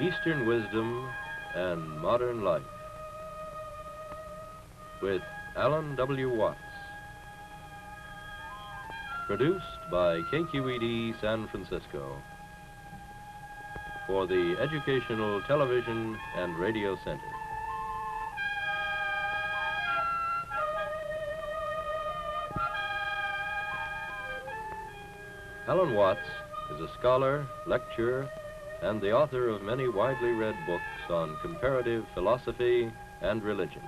Eastern wisdom and modern life with Alan W. Watts. Produced by KQED San Francisco for the Educational Television and Radio Center. Alan Watts is a scholar, lecturer, and the author of many widely read books on comparative philosophy and religion.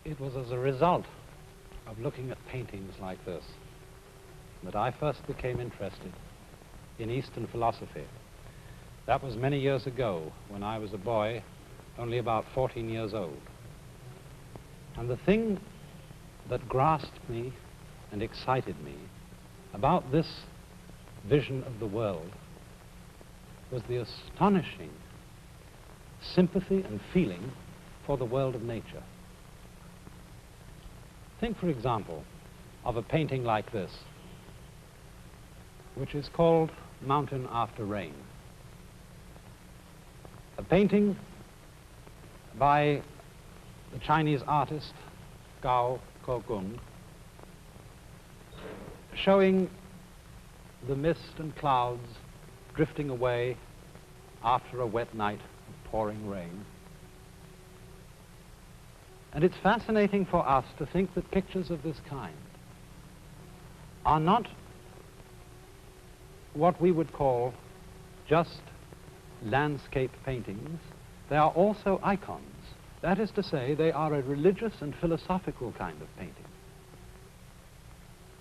It was as a result of looking at paintings like this that I first became interested in Eastern philosophy. That was many years ago when I was a boy, only about 14 years old. And the thing that grasped me and excited me about this vision of the world was the astonishing sympathy and feeling for the world of nature. Think, for example, of a painting like this, which is called Mountain After Rain. A painting by the Chinese artist Gao Kogung, showing the mist and clouds drifting away after a wet night of pouring rain. And it's fascinating for us to think that pictures of this kind are not what we would call just landscape paintings. They are also icons. That is to say, they are a religious and philosophical kind of painting.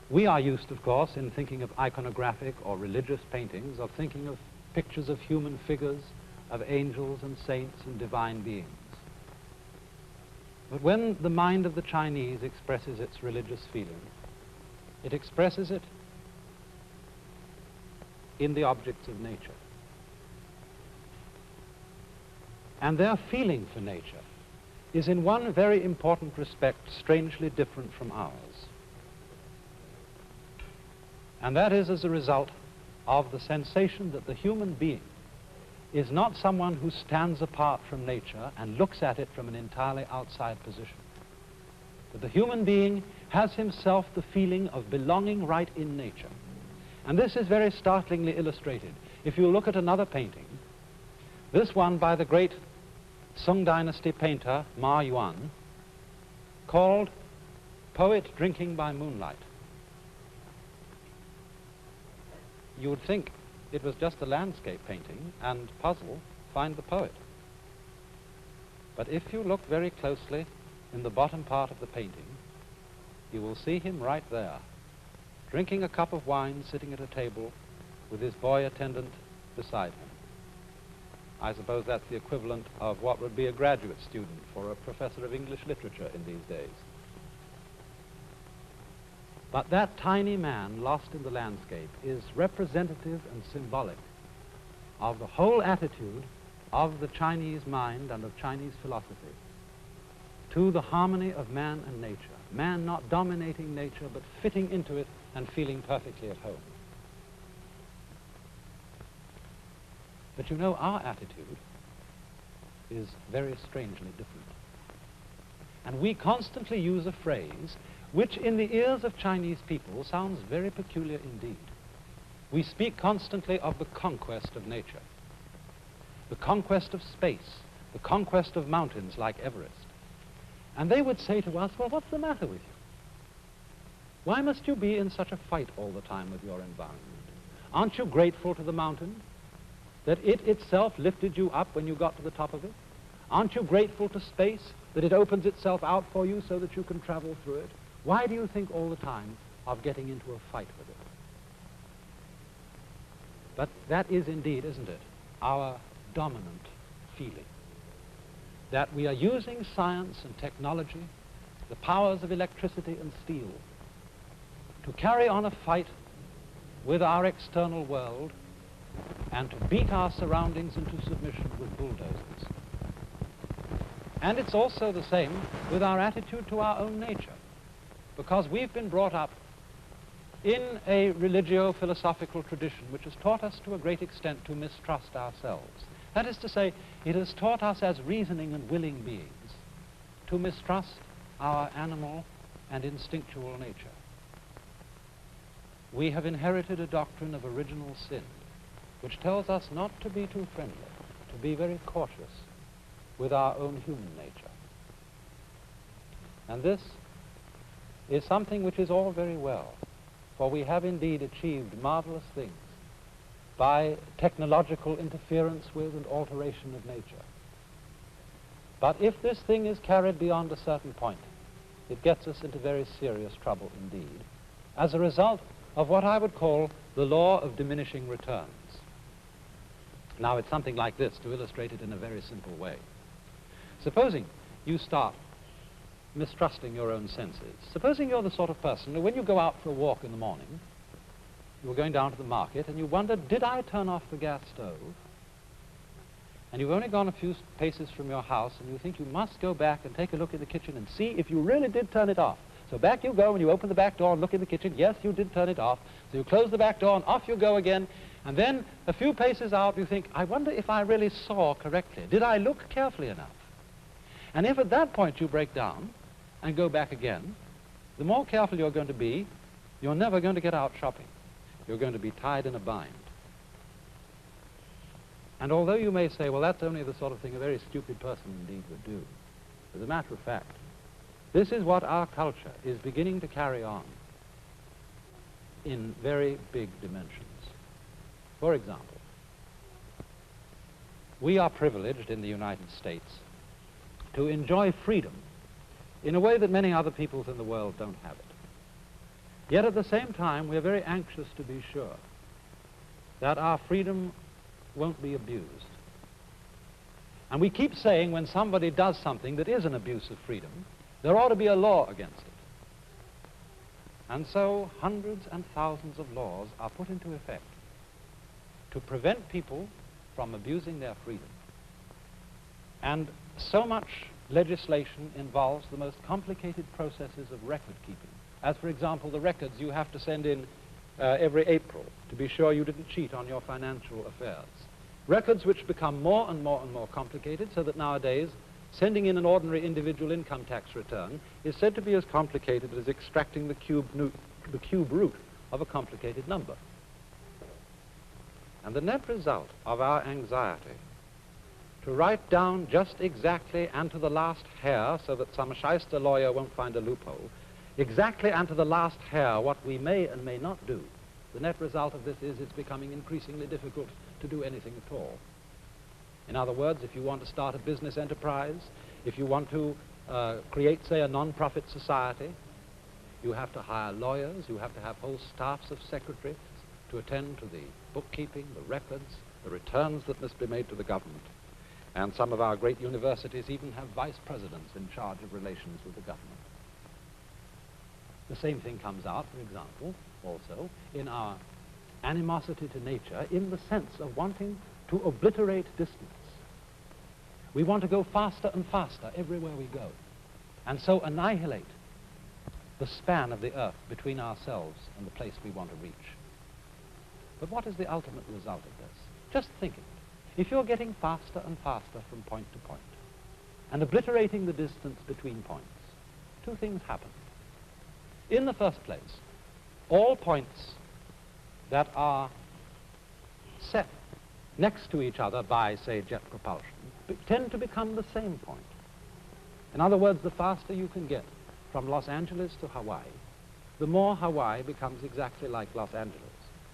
We are used, of course, in thinking of iconographic or religious paintings, of thinking of pictures of human figures, of angels and saints and divine beings. But when the mind of the Chinese expresses its religious feeling, it expresses it in the objects of nature. And their feeling for nature is in one very important respect strangely different from ours. And that is as a result of the sensation that the human being is not someone who stands apart from nature and looks at it from an entirely outside position. But the human being has himself the feeling of belonging right in nature. And this is very startlingly illustrated. If you look at another painting, this one by the great Sung Dynasty painter Ma Yuan, called Poet Drinking by Moonlight. You would think it was just a landscape painting and puzzle, find the poet. But if you look very closely in the bottom part of the painting, you will see him right there, drinking a cup of wine, sitting at a table with his boy attendant beside him. I suppose that's the equivalent of what would be a graduate student for a professor of English literature in these days. But that tiny man lost in the landscape is representative and symbolic of the whole attitude of the Chinese mind and of Chinese philosophy to the harmony of man and nature. Man not dominating nature, but fitting into it and feeling perfectly at home. But you know, our attitude is very strangely different. And we constantly use a phrase which in the ears of Chinese people sounds very peculiar indeed. We speak constantly of the conquest of nature, the conquest of space, the conquest of mountains like Everest. And they would say to us, well, what's the matter with you? Why must you be in such a fight all the time with your environment? Aren't you grateful to the mountain that it itself lifted you up when you got to the top of it? Aren't you grateful to space that it opens itself out for you so that you can travel through it? Why do you think all the time of getting into a fight with it? But that is indeed, isn't it, our dominant feeling. That we are using science and technology, the powers of electricity and steel, to carry on a fight with our external world and to beat our surroundings into submission with bulldozers. And it's also the same with our attitude to our own nature, because we've been brought up in a religio-philosophical tradition which has taught us to a great extent to mistrust ourselves. That is to say, it has taught us as reasoning and willing beings to mistrust our animal and instinctual nature. We have inherited a doctrine of original sin which tells us not to be too friendly, to be very cautious with our own human nature. And this is something which is all very well, for we have indeed achieved marvelous things by technological interference with and alteration of nature. But if this thing is carried beyond a certain point, it gets us into very serious trouble indeed, as a result of what I would call the law of diminishing returns. Now, it's something like this, to illustrate it in a very simple way. Supposing you start mistrusting your own senses. Supposing you're the sort of person who, when you go out for a walk in the morning, you were going down to the market and you wonder, did I turn off the gas stove? And you've only gone a few paces from your house and you think you must go back and take a look in the kitchen and see if you really did turn it off. So back you go and you open the back door and look in the kitchen. Yes, you did turn it off. So you close the back door and off you go again. And then a few paces out you think, I wonder if I really saw correctly. Did I look carefully enough? And if at that point you break down and go back again, the more careful you're going to be, you're never going to get out shopping. You're going to be tied in a bind. And although you may say, well, that's only the sort of thing a very stupid person indeed would do, as a matter of fact, this is what our culture is beginning to carry on in very big dimensions. For example, we are privileged in the United States to enjoy freedom in a way that many other peoples in the world don't have it. Yet at the same time, we're very anxious to be sure that our freedom won't be abused. And we keep saying when somebody does something that is an abuse of freedom, there ought to be a law against it. And so hundreds and thousands of laws are put into effect to prevent people from abusing their freedom. And so much legislation involves the most complicated processes of record keeping. As, for example, the records you have to send in every April to be sure you didn't cheat on your financial affairs. Records which become more and more and more complicated, so that nowadays sending in an ordinary individual income tax return is said to be as complicated as extracting the cube root of a complicated number. And the net result of our anxiety to write down just exactly and to the last hair, so that some shyster lawyer won't find a loophole, exactly and to the last hair what we may and may not do, the net result of this is it's becoming increasingly difficult to do anything at all. In other words, if you want to start a business enterprise, if you want to create, say, a non-profit society, you have to hire lawyers, you have to have whole staffs of secretaries to attend to the bookkeeping, the records, the returns that must be made to the government. And some of our great universities even have vice presidents in charge of relations with the government. The same thing comes out, for example, also in our animosity to nature in the sense of wanting to obliterate distance. We want to go faster and faster everywhere we go, and so annihilate the span of the earth between ourselves and the place we want to reach. But what is the ultimate result of this? Just think of it. If you're getting faster and faster from point to point, and obliterating the distance between points, two things happen. In the first place, all points that are set next to each other by, say, jet propulsion, tend to become the same point. In other words, the faster you can get from Los Angeles to Hawaii, the more Hawaii becomes exactly like Los Angeles.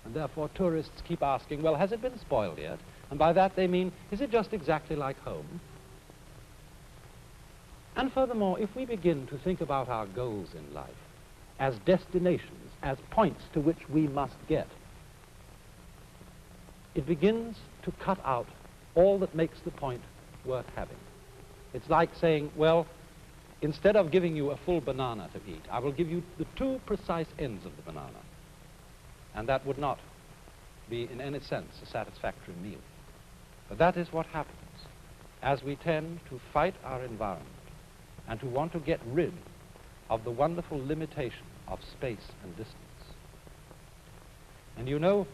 And therefore tourists keep asking, well, has it been spoiled yet? And by that they mean, is it just exactly like home? And furthermore, if we begin to think about our goals in life as destinations, as points to which we must get, it begins to cut out all that makes the point worth having. It's like saying, well, instead of giving you a full banana to eat, I will give you the two precise ends of the banana. And that would not be in any sense a satisfactory meal. But that is what happens as we tend to fight our environment and to want to get rid of the wonderful limitation of space and distance. And you know,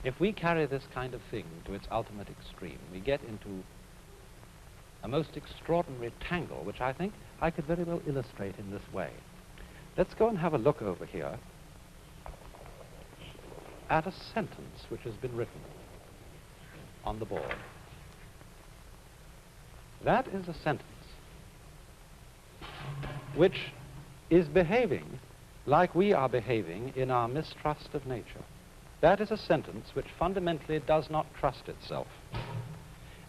if we carry this kind of thing to its ultimate extreme, we get into a most extraordinary tangle, which I think I could very well illustrate in this way. Let's go and have a look over here at a sentence which has been written on the board. That is a sentence which is behaving like we are behaving in our mistrust of nature. That is a sentence which fundamentally does not trust itself.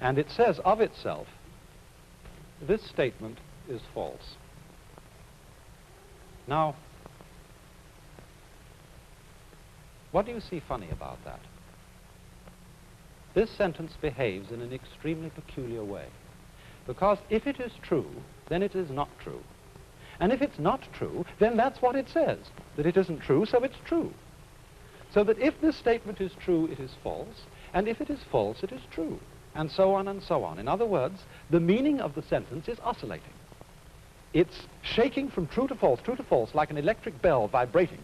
And it says of itself, this statement is false. Now, what do you see funny about that? This sentence behaves in an extremely peculiar way. Because if it is true, then it is not true. And if it's not true, then that's what it says, that it isn't true, so it's true. So that if this statement is true, it is false, and if it is false, it is true, and so on and so on. In other words, the meaning of the sentence is oscillating. It's shaking from true to false, like an electric bell vibrating.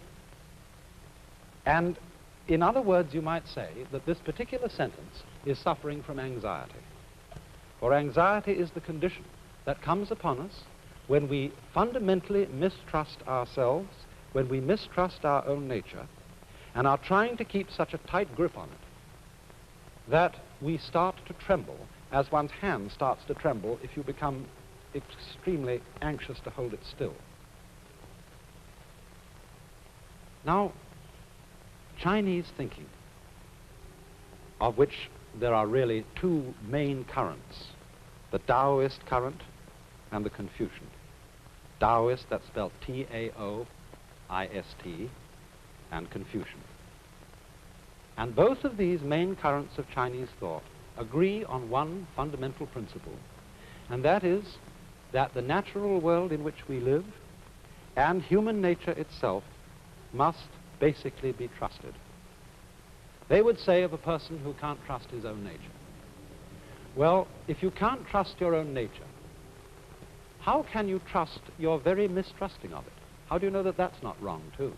And in other words, you might say that this particular sentence is suffering from anxiety. For anxiety is the condition that comes upon us when we fundamentally mistrust ourselves, when we mistrust our own nature, and are trying to keep such a tight grip on it that we start to tremble, as one's hand starts to tremble if you become extremely anxious to hold it still. Now, Chinese thinking, of which there are really two main currents, the Taoist current and the Confucian. Taoist, that's spelled T-A-O-I-S-T, and Confucian. And both of these main currents of Chinese thought agree on one fundamental principle, and that is that the natural world in which we live and human nature itself must basically be trusted. They would say of a person who can't trust his own nature, well, if you can't trust your own nature, how can you trust your very mistrusting of it? How do you know that that's not wrong, too?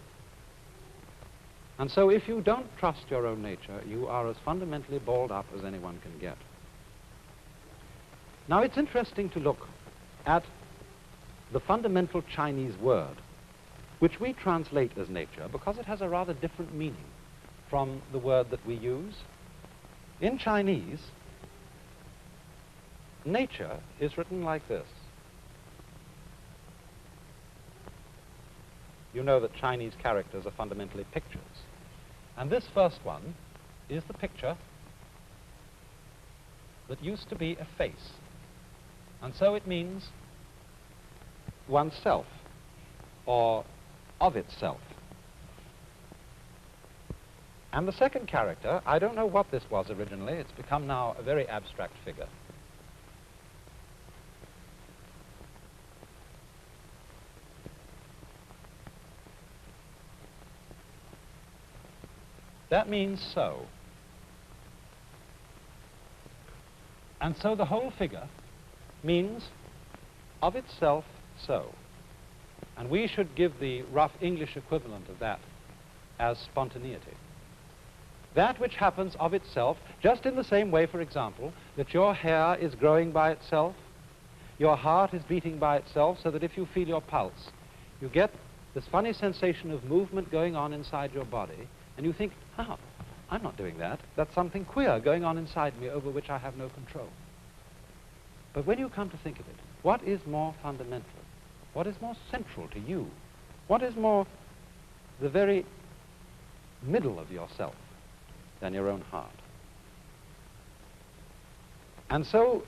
And so if you don't trust your own nature, you are as fundamentally balled up as anyone can get. Now, it's interesting to look at the fundamental Chinese word, which we translate as nature, because it has a rather different meaning from the word that we use. In Chinese, nature is written like this. You know that Chinese characters are fundamentally pictures. And this first one is the picture that used to be a face. And so it means oneself, or of itself. And the second character, I don't know what this was originally. It's become now a very abstract figure. That means so. And so the whole figure means of itself so. And we should give the rough English equivalent of that as spontaneity. That which happens of itself, just in the same way, for example, that your hair is growing by itself, your heart is beating by itself, so that if you feel your pulse, you get this funny sensation of movement going on inside your body, and you think, oh, I'm not doing that. That's something queer going on inside me over which I have no control. But when you come to think of it, what is more fundamental? What is more central to you? What is more the very middle of yourself than your own heart? And so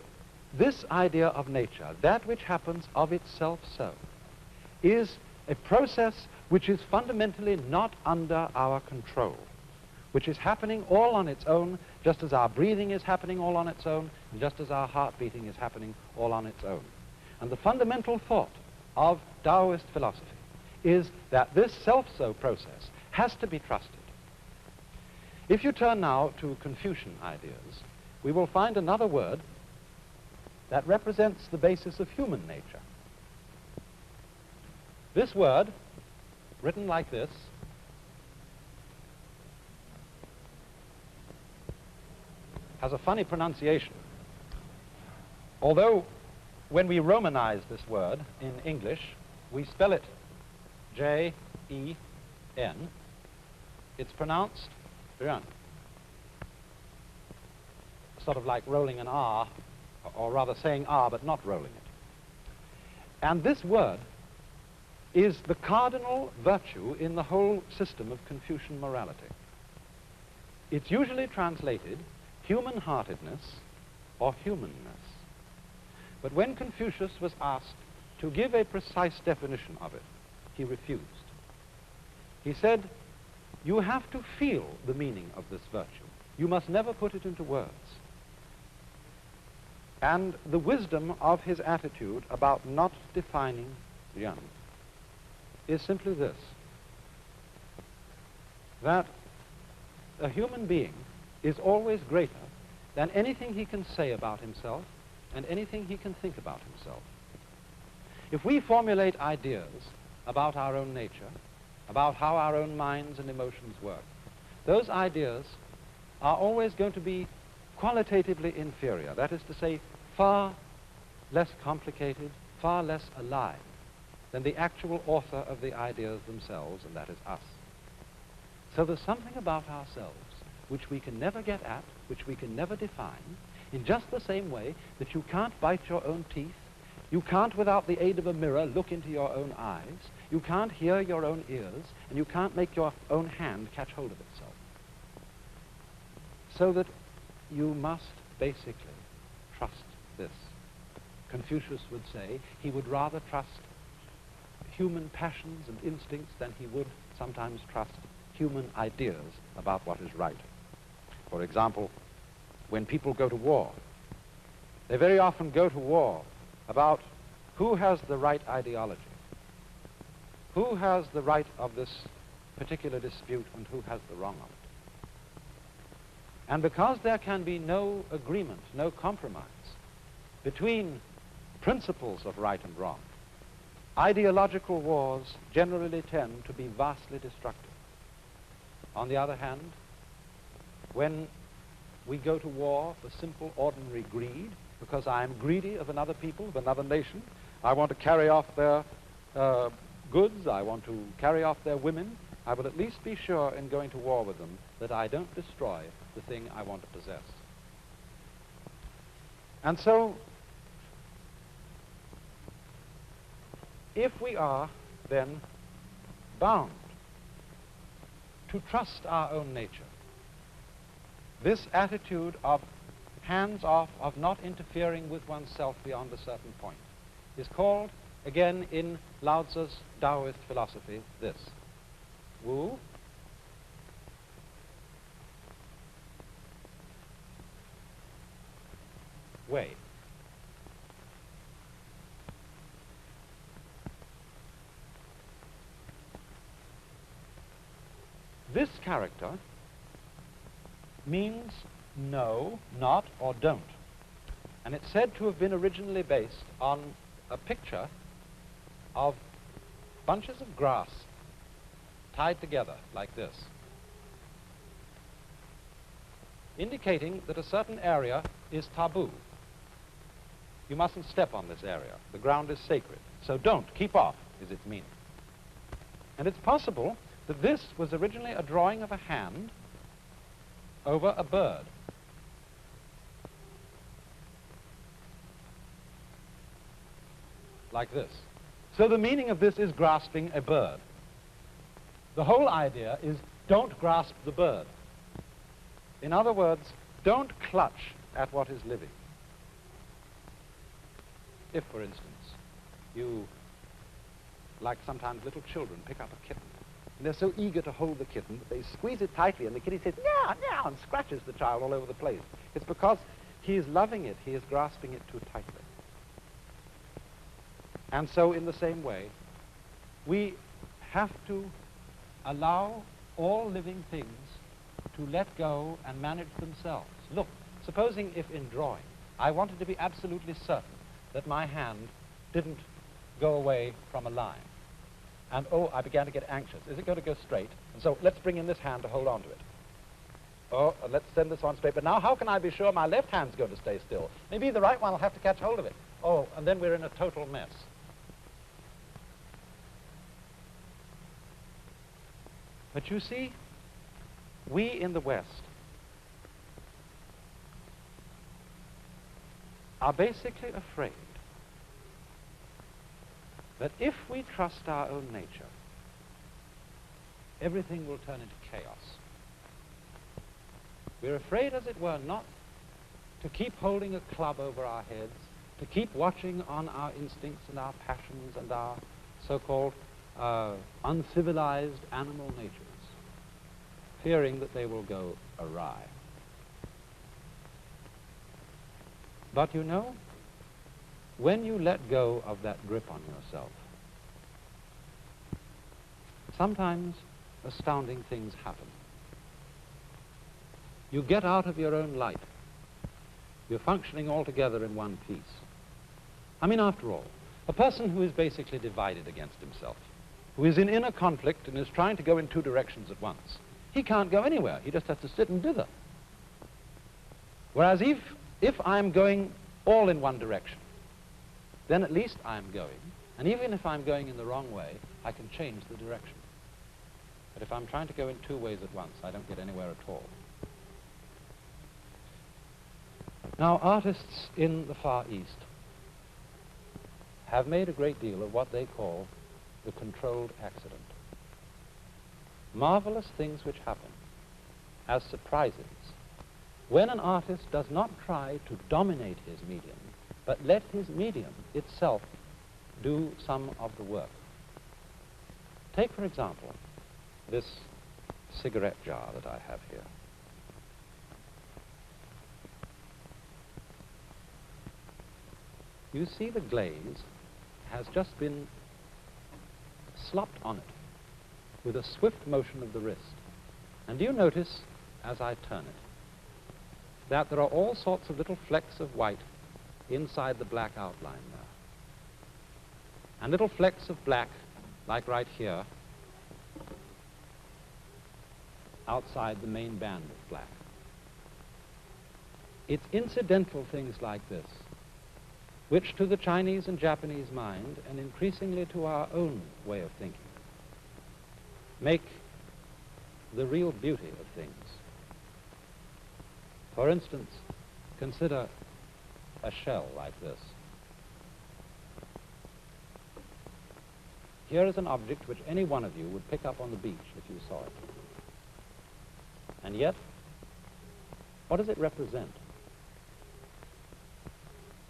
this idea of nature, that which happens of itself so, is a process which is fundamentally not under our control, which is happening all on its own, just as our breathing is happening all on its own, and just as our heart beating is happening all on its own. And the fundamental thought of Taoist philosophy is that this self-so process has to be trusted. If you turn now to Confucian ideas, we will find another word that represents the basis of human nature. This word, written like this, has a funny pronunciation. Although when we Romanize this word in English, we spell it J-E-N, it's pronounced Yuan. Sort of like rolling an R, or rather saying R but not rolling it. And this word is the cardinal virtue in the whole system of Confucian morality. It's usually translated human-heartedness or humanness. But when Confucius was asked to give a precise definition of it, he refused. He said, you have to feel the meaning of this virtue. You must never put it into words. And the wisdom of his attitude about not defining Yuan is simply this, that a human being is always greater than anything he can say about himself and anything he can think about himself. If we formulate ideas about our own nature, about how our own minds and emotions work, those ideas are always going to be qualitatively inferior, that is to say, far less complicated, far less alive than the actual author of the ideas themselves, and that is us. So there's something about ourselves which we can never get at, which we can never define, in just the same way that you can't bite your own teeth, you can't, without the aid of a mirror, look into your own eyes, you can't hear your own ears, and you can't make your own hand catch hold of itself. So that you must basically trust this. Confucius would say he would rather trust human passions and instincts than he would sometimes trust human ideas about what is right. For example, when people go to war, they very often go to war about who has the right ideology, who has the right of this particular dispute and who has the wrong of it. And because there can be no agreement, no compromise between principles of right and wrong, ideological wars generally tend to be vastly destructive. On the other hand, when we go to war for simple, ordinary greed, because I am greedy of another people, of another nation, I want to carry off their goods, I want to carry off their women, I will at least be sure in going to war with them that I don't destroy the thing I want to possess. And so, if we are then bound to trust our own nature, this attitude of hands off, of not interfering with oneself beyond a certain point, is called, again in Lao Tzu's Taoist philosophy, this: Wu, Wei. This character means no, not, or don't. And it's said to have been originally based on a picture of bunches of grass tied together like this, indicating that a certain area is taboo. You mustn't step on this area. The ground is sacred. So don't, keep off, is its meaning. And it's possible that this was originally a drawing of a hand over a bird. Like this. So the meaning of this is grasping a bird. The whole idea is don't grasp the bird. In other words, don't clutch at what is living. If, for instance, you, like sometimes little children, pick up a kitten, and they're so eager to hold the kitten that they squeeze it tightly, and the kitty says, meow, meow, and scratches the child all over the place. It's because he is loving it, he is grasping it too tightly. And so in the same way, we have to allow all living things to let go and manage themselves. Look, supposing if in drawing I wanted to be absolutely certain that my hand didn't go away from a line, and oh, I began to get anxious. Is it going to go straight? And so let's bring in this hand to hold on to it. Oh, let's send this one straight. But now how can I be sure my left hand's going to stay still? Maybe the right one will have to catch hold of it. Oh, and then we're in a total mess. But you see, we in the West are basically afraid that if we trust our own nature, everything will turn into chaos. We're afraid, as it were, not to keep holding a club over our heads, to keep watching on our instincts and our passions and our so-called uncivilized animal natures, fearing that they will go awry. But you know, when you let go of that grip on yourself, sometimes astounding things happen. You get out of your own light. You're functioning all together in one piece. I mean, after all, a person who is basically divided against himself, who is in inner conflict and is trying to go in two directions at once, he can't go anywhere. He just has to sit and dither. Whereas if I'm going all in one direction, then at least I'm going. And even if I'm going in the wrong way, I can change the direction. But if I'm trying to go in two ways at once, I don't get anywhere at all. Now, artists in the Far East have made a great deal of what they call the controlled accident. Marvelous things which happen as surprises when an artist does not try to dominate his medium, but let his medium itself do some of the work. Take, for example, this cigarette jar that I have here. You see the glaze has just been slopped on it with a swift motion of the wrist. And do you notice, as I turn it, that there are all sorts of little flecks of white inside the black outline there. And little flecks of black, like right here, outside the main band of black. It's incidental things like this which to the Chinese and Japanese mind, and increasingly to our own way of thinking, make the real beauty of things. For instance, consider a shell like this. Here is an object which any one of you would pick up on the beach if you saw it. And yet, what does it represent?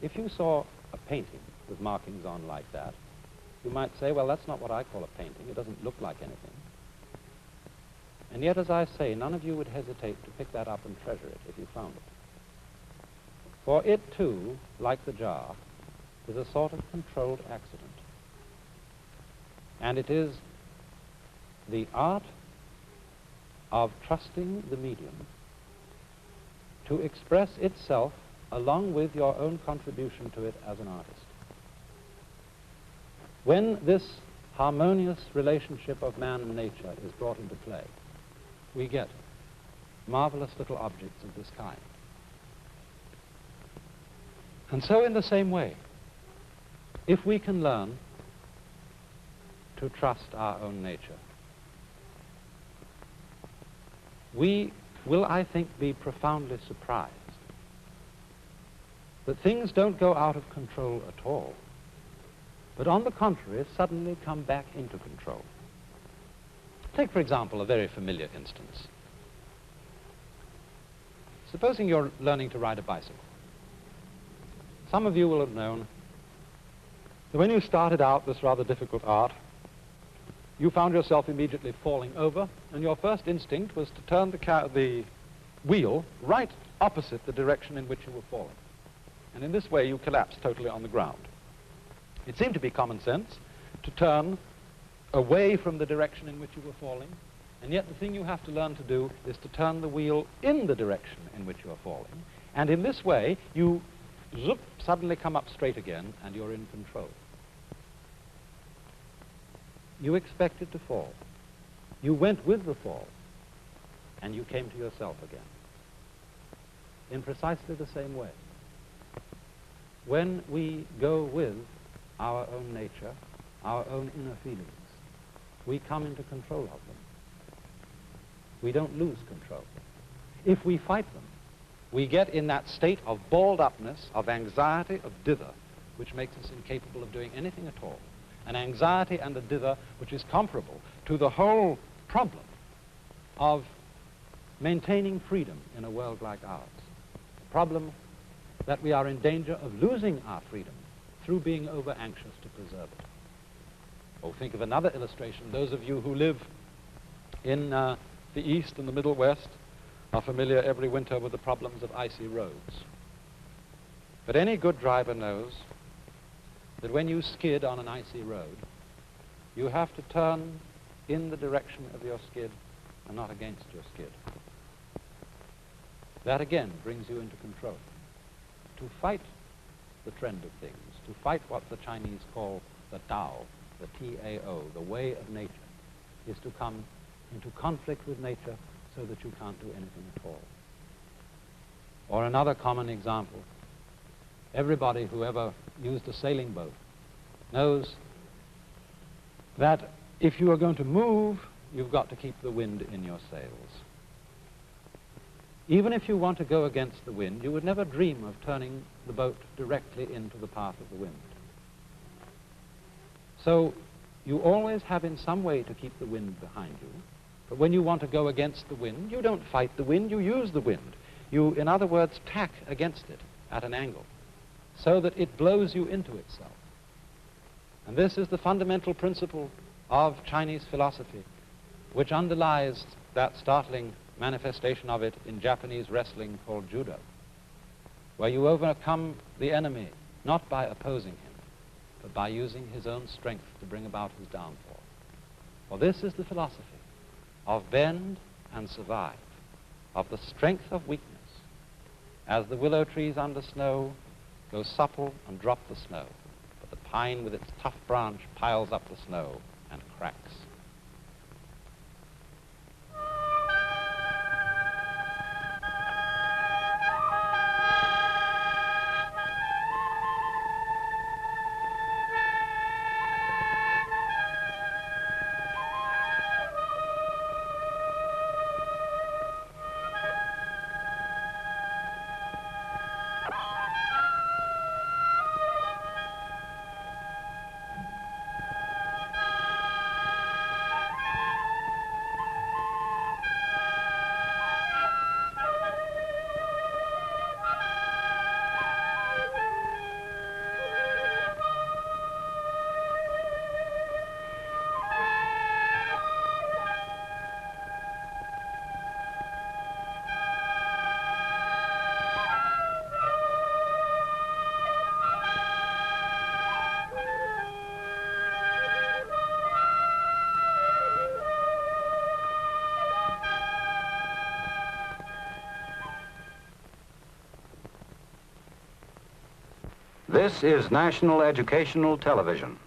If you saw a painting with markings on like that, you might say, well, that's not what I call a painting. It doesn't look like anything. And yet, as I say, none of you would hesitate to pick that up and treasure it if you found it. For it, too, like the jar, is a sort of controlled accident. And it is the art of trusting the medium to express itself along with your own contribution to it as an artist. When this harmonious relationship of man and nature is brought into play, we get marvelous little objects of this kind. And so in the same way, if we can learn to trust our own nature, we will, I think, be profoundly surprised that things don't go out of control at all, but on the contrary, suddenly come back into control. Take, for example, a very familiar instance. Supposing you're learning to ride a bicycle. Some of you will have known that when you started out this rather difficult art, you found yourself immediately falling over, and your first instinct was to turn the wheel right opposite the direction in which you were falling. And in this way, you collapsed totally on the ground. It seemed to be common sense to turn away from the direction in which you were falling And yet the thing you have to learn to do is to turn the wheel in the direction in which you're falling. And in this way, you zoop, suddenly come up straight again, and you're in control. You expected to fall. You went with the fall, and you came to yourself again. In precisely the same way. When we go with our own nature, our own inner feelings, we come into control of them. We don't lose control. If we fight them, we get in that state of balled upness, of anxiety, of dither, which makes us incapable of doing anything at all. An anxiety and a dither which is comparable to the whole problem of maintaining freedom in a world like ours. The problem that we are in danger of losing our freedom through being over-anxious to preserve it. Or think of another illustration. Those of you who live in the East and the Middle West are familiar every winter with the problems of icy roads. But any good driver knows that when you skid on an icy road, you have to turn in the direction of your skid and not against your skid. That again brings you into control. To fight the trend of things, to fight what the Chinese call the Tao, the T-A-O, the way of nature, is to come into conflict with nature so that you can't do anything at all. Or another common example, everybody who ever used a sailing boat knows that if you are going to move, you've got to keep the wind in your sails. Even if you want to go against the wind, you would never dream of turning the boat directly into the path of the wind. So you always have in some way to keep the wind behind you. But when you want to go against the wind, you don't fight the wind, you use the wind. You, in other words, tack against it at an angle so that it blows you into itself. And this is the fundamental principle of Chinese philosophy, which underlies that startling manifestation of it in Japanese wrestling called judo, where you overcome the enemy not by opposing him, but by using his own strength to bring about his downfall. For this is the philosophy of bend and survive, of the strength of weakness, as the willow trees under snow go supple and drop the snow, but the pine with its tough branch piles up the snow and cracks. This is National Educational Television.